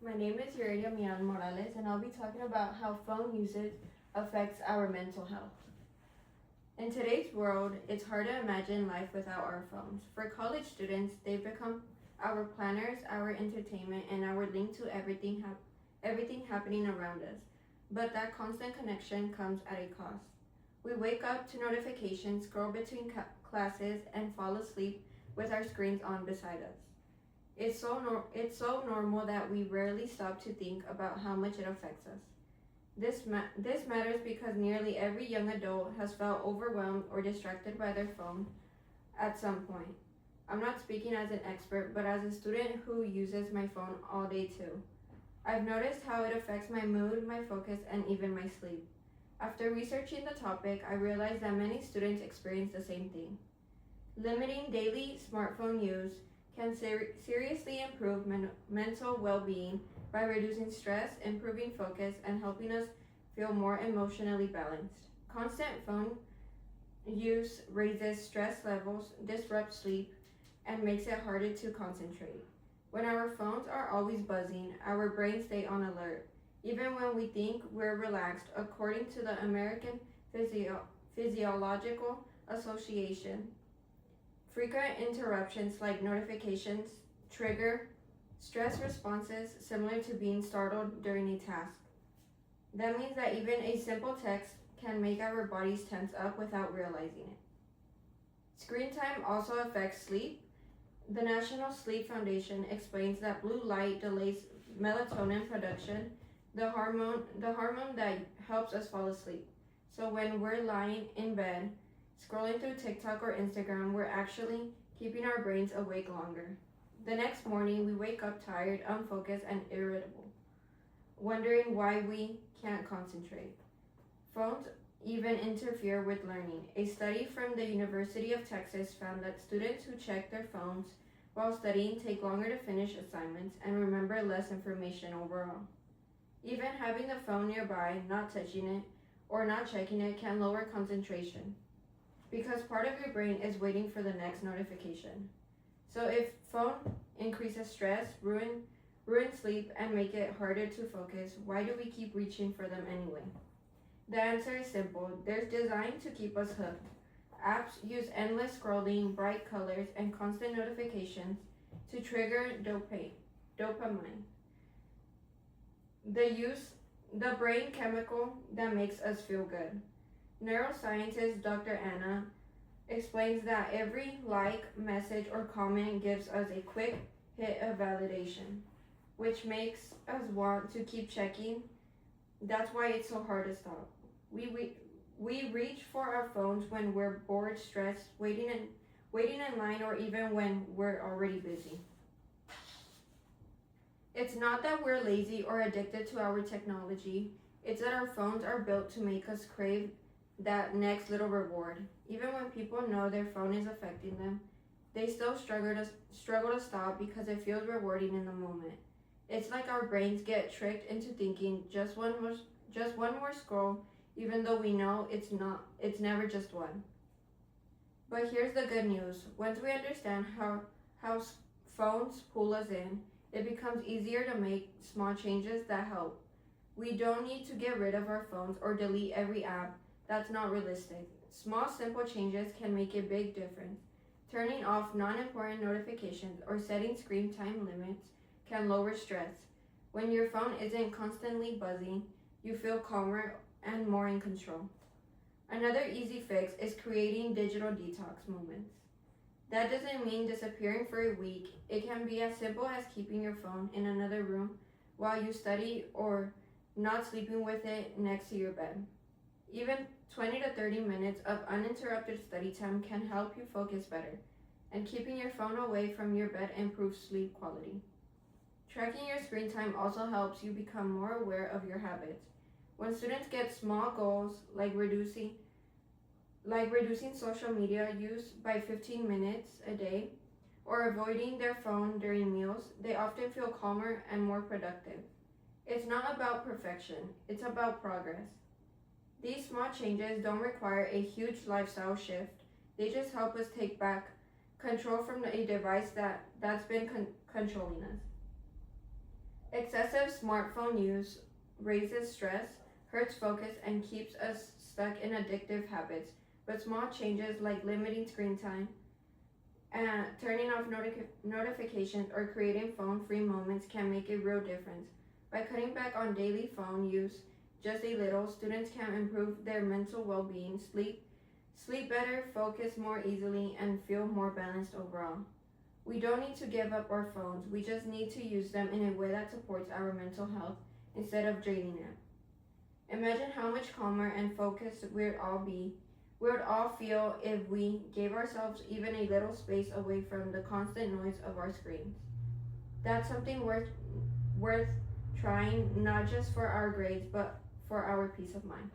My name is Yuridia Mian Morales, and I'll be talking about how phone usage affects our mental health. In today's world, it's hard to imagine life without our phones. For college students, they've become our planners, our entertainment, and our link to everything happening around us. But that constant connection comes at a cost. We wake up to notifications, scroll between classes, and fall asleep with our screens on beside us. It's so normal that we rarely stop to think about how much it affects us. This matters because nearly every young adult has felt overwhelmed or distracted by their phone at some point. I'm not speaking as an expert, but as a student who uses my phone all day too. I've noticed how it affects my mood, my focus, and even my sleep. After researching the topic, I realized that many students experience the same thing. Limiting daily smartphone use can seriously improve mental well-being by reducing stress, improving focus, and helping us feel more emotionally balanced. Constant phone use raises stress levels, disrupts sleep, and makes it harder to concentrate. When our phones are always buzzing, our brains stay on alert, even when we think we're relaxed. According to the American Physiological Association, frequent interruptions like notifications trigger stress responses similar to being startled during a task. That means that even a simple text can make our bodies tense up without realizing it. Screen time also affects sleep. The National Sleep Foundation explains that blue light delays melatonin production, the hormone that helps us fall asleep. So when we're lying in bed, scrolling through TikTok or Instagram, we're actually keeping our brains awake longer. The next morning, we wake up tired, unfocused, and irritable, wondering why we can't concentrate. Phones even interfere with learning. A study from the University of Texas found that students who check their phones while studying take longer to finish assignments and remember less information overall. Even having the phone nearby, not touching it, or not checking it can lower concentration, because part of your brain is waiting for the next notification. So if phone increases stress, ruin sleep, and make it harder to focus, why do we keep reaching for them anyway? The answer is simple. They're designed to keep us hooked. Apps use endless scrolling, bright colors, and constant notifications to trigger dopamine. The brain chemical that makes us feel good. Neuroscientist Dr. Anna explains that every like, message, or comment gives us a quick hit of validation, which makes us want to keep checking. That's why it's so hard to stop. We reach for our phones when we're bored, stressed, waiting in line, or even when we're already busy. It's not that we're lazy or addicted to our technology. It's that our phones are built to make us crave that next little reward. Even when people know their phone is affecting them, they still struggle to stop because it feels rewarding in the moment. It's like our brains get tricked into thinking just one more scroll, even though we know it's never just one. But here's the good news. Once we understand how phones pull us in, it becomes easier to make small changes that help. We don't need to get rid of our phones or delete every app. That's not realistic. Small, simple changes can make a big difference. Turning off non-important notifications or setting screen time limits can lower stress. When your phone isn't constantly buzzing, you feel calmer and more in control. Another easy fix is creating digital detox moments. That doesn't mean disappearing for a week. It can be as simple as keeping your phone in another room while you study or not sleeping with it next to your bed. Even 20 to 30 minutes of uninterrupted study time can help you focus better, and keeping your phone away from your bed improves sleep quality. Tracking your screen time also helps you become more aware of your habits. When students get small goals like reducing social media use by 15 minutes a day or avoiding their phone during meals, they often feel calmer and more productive. It's not about perfection, it's about progress. These small changes don't require a huge lifestyle shift. They just help us take back control from a device that's been controlling us. Excessive smartphone use raises stress, hurts focus, and keeps us stuck in addictive habits. But small changes like limiting screen time, turning off notifications, or creating phone free moments can make a real difference. By cutting back on daily phone use just a little, students can improve their mental well being, sleep better, focus more easily, and feel more balanced overall. We don't need to give up our phones, we just need to use them in a way that supports our mental health instead of draining it. Imagine how much calmer and focused we'd all feel if we gave ourselves even a little space away from the constant noise of our screens. That's something worth trying, not just for our grades, but for our peace of mind.